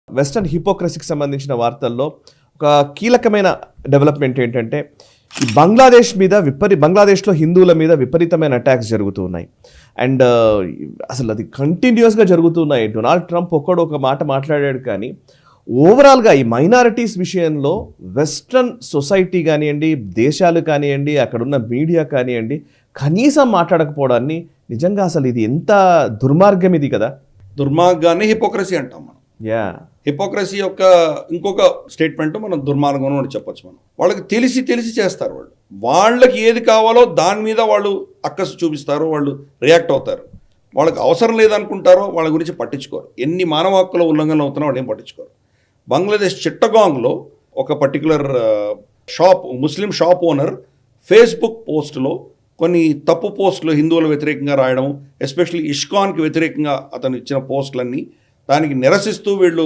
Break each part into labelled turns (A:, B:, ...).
A: Western హిపోక్రసీకి సంబంధించిన వార్తల్లో ఒక కీలకమైన డెవలప్మెంట్ ఏంటంటే బంగ్లాదేశ్లో హిందువుల మీద విపరీతమైన అటాక్స్ జరుగుతూ ఉన్నాయి. అండ్ అసలు అది కంటిన్యూస్గా జరుగుతున్నాయి. డొనాల్డ్ ట్రంప్ ఒక మాట మాట్లాడాడు, కానీ ఓవరాల్గా ఈ మైనారిటీస్ విషయంలో వెస్ట్రన్ సొసైటీ కానివ్వండి, దేశాలు కానివ్వండి, అక్కడున్న మీడియా కానివ్వండి, కనీసం మాట్లాడకపోవడాన్ని నిజంగా అసలు ఇది ఎంత దుర్మార్గం ఇది కదా.
B: దుర్మార్గాన్ని హిపోక్రసీ అంటాం మనం. హిపోక్రసీ యొక్క ఇంకొక స్టేట్మెంట్ మనం దుర్మార్గం అని చెప్పొచ్చు. మనం వాళ్ళకి తెలిసి చేస్తారు. వాళ్ళకి ఏది కావాలో దాని మీద వాళ్ళు అక్కసు చూపిస్తారు, వాళ్ళు రియాక్ట్ అవుతారు. వాళ్ళకి అవసరం లేదనుకుంటారో వాళ్ళ గురించి పట్టించుకోరు. ఎన్ని మానవ హక్కుల ఉల్లంఘనలు అవుతున్నా వాళ్ళు ఏం పట్టించుకోరు. బంగ్లాదేశ్ చిట్టగాంగ్లో ఒక పర్టికులర్ ముస్లిం షాప్ ఓనర్ ఫేస్బుక్ పోస్టులో కొన్ని తప్పు పోస్టులు హిందువుల వ్యతిరేకంగా రాయడం, ఎస్పెషల్లీ ఇష్కాన్కి వ్యతిరేకంగా అతను ఇచ్చిన పోస్టులన్నీ దానికి నిరసిస్తూ వీళ్ళు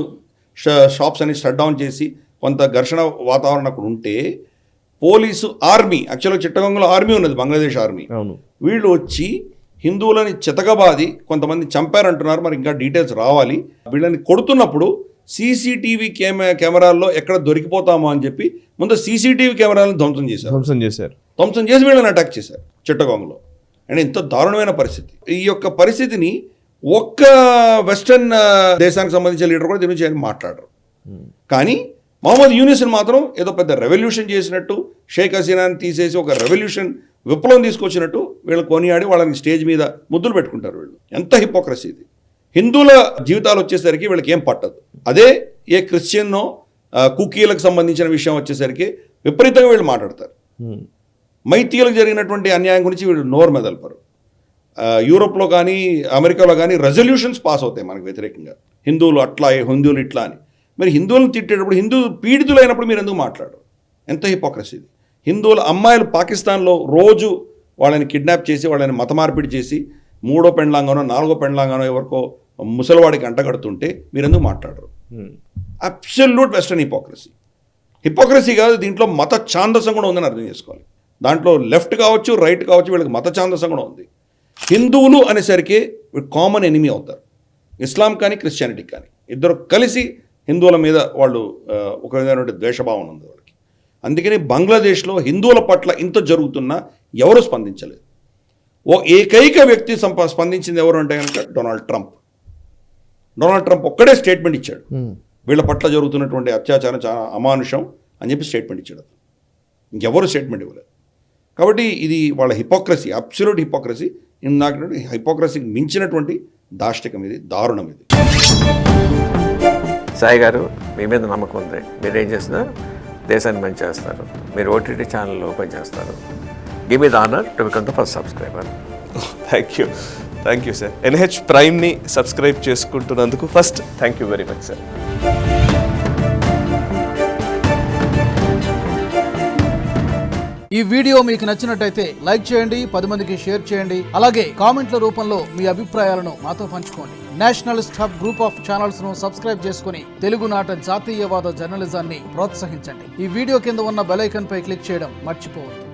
B: షాప్స్ అన్ని షట్ డౌన్ చేసి కొంత ఘర్షణ వాతావరణం అక్కడ ఉంటే పోలీసు ఆర్మీ, యాక్చువల్గా చిట్టగాంగ్లో ఆర్మీ ఉన్నది, బంగ్లాదేశ్ ఆర్మీ, వీళ్ళు వచ్చి హిందువులని చితకబాది కొంతమంది చంపారంటున్నారు. మరి ఇంకా డీటెయిల్స్ రావాలి. వీళ్ళని కొడుతున్నప్పుడు సీసీటీవీ కెమెరాల్లో ఎక్కడ దొరికిపోతామో అని చెప్పి ముందు సీసీటీవీ కెమెరాలను ధ్వంసం చేసి వీళ్ళని అటాక్ చేశారు చిట్టగాంగ్లో. అండ్ ఇంత దారుణమైన పరిస్థితి. ఈ యొక్క పరిస్థితిని ఒక్క వెస్టర్న్ దేశానికి సంబంధించిన లీడర్ కూడా దీని గురించి మాట్లాడరు. కానీ మొహమ్మద్ యూనిస్ని మాత్రం ఏదో పెద్ద రెవల్యూషన్ చేసినట్టు, షేక్ హసీనాని తీసేసి ఒక రెవల్యూషన్ విప్లవం తీసుకొచ్చినట్టు వీళ్ళు కొనియాడి వాళ్ళని స్టేజ్ మీద ముద్దులు పెట్టుకుంటారు. వీళ్ళు ఎంత హిపోక్రసీ ఇది. హిందువుల జీవితాలు వచ్చేసరికి వీళ్ళకి ఏం పట్టదు. అదే ఏ క్రిస్టియన్నో కుకీలకు సంబంధించిన విషయం వచ్చేసరికి విపరీతంగా వీళ్ళు మాట్లాడతారు. మైతీలకు జరిగినటువంటి అన్యాయం గురించి వీళ్ళు నోరు మెదల్పరు. యూరోప్లో కానీ అమెరికాలో కానీ రెజల్యూషన్స్ పాస్ అవుతాయి మనకు వ్యతిరేకంగా, హిందువులు అట్లా, హిందువులు ఇట్లా అని. మరి హిందువులను తిట్టేటప్పుడు హిందూ పీడితులు అయినప్పుడు మీరు ఎందుకు మాట్లాడరు? ఎంత హిపోక్రసీ ఇది. హిందువుల అమ్మాయిలు పాకిస్తాన్లో రోజు వాళ్ళని కిడ్నాప్ చేసి వాళ్ళని మతమార్పిడి చేసి 3వ పెండ్లాంగానో 4వ పెండ్లాంగానో ఎవరికో ముసలివాడికి అంటగడుతుంటే మీరెందుకు మాట్లాడరు? అబ్సల్యూట్ వెస్టర్న్ హిపోక్రసీ కాదు, దీంట్లో మత ఛాందసం కూడా ఉందని అర్థం చేసుకోవాలి. దాంట్లో లెఫ్ట్ కావచ్చు, రైట్ కావచ్చు, వీళ్ళకి మత ఛాందసం కూడా ఉంది. హిందువులు అనేసరికి కామన్ ఎనిమీ అవుతారు. ఇస్లాం కానీ క్రిస్టియానిటీ కానీ ఇద్దరు కలిసి హిందువుల మీద వాళ్ళు ఒక విధమైనటువంటి ద్వేషభావం ఉంది వాళ్ళకి. అందుకని బంగ్లాదేశ్లో హిందువుల పట్ల ఇంత జరుగుతున్నా ఎవరు స్పందించలేదు. ఏకైక వ్యక్తి స్పందించింది ఎవరు అంటే కనుక డొనాల్డ్ ట్రంప్ ఒక్కడే స్టేట్మెంట్ ఇచ్చాడు. వీళ్ళ పట్ల జరుగుతున్నటువంటి అత్యాచారం చాలా అమానుషం అని చెప్పి స్టేట్మెంట్ ఇచ్చాడు. ఇంకెవరు స్టేట్మెంట్ ఇవ్వలేదు. కాబట్టి ఇది వాళ్ళ హిపోక్రసీ, అబ్సల్యూట్ హిపోక్రసీ. నాకు హిపోక్రసీకి మించినటువంటి దాష్టికం ఇది, దారుణం ఇది.
C: సాయి గారు, మీ మీద నమ్మకం ఉంది. మీరు ఏం చేసినా దేశాన్ని మంచి చేస్తారు. మీరు ఓటీటీ ఛానల్ ఓపెన్ చేస్తారు. Give me the honour to become the first subscriber.
A: Thank you sir. NH ప్రైమ్ని సబ్స్క్రైబ్ చేసుకుంటున్నందుకు first thank you very much sir.
D: ఈ వీడియో మీకు నచ్చినట్టయితే లైక్ చేయండి, 10 మందికి షేర్ చేయండి. అలాగే కామెంట్ల రూపంలో మీ అభిప్రాయాలను మాతో పంచుకోండి. Nationalist hub group of channels ను సబ్స్క్రైబ్ చేసుకుని తెలుగునాట జాతీయవాద జర్నలిజాన్ని ప్రోత్సహించండి. ఈ వీడియో కింద ఉన్న బెల్ ఐకాన్ పై క్లిక్ చేయడం మర్చిపోవద్దు.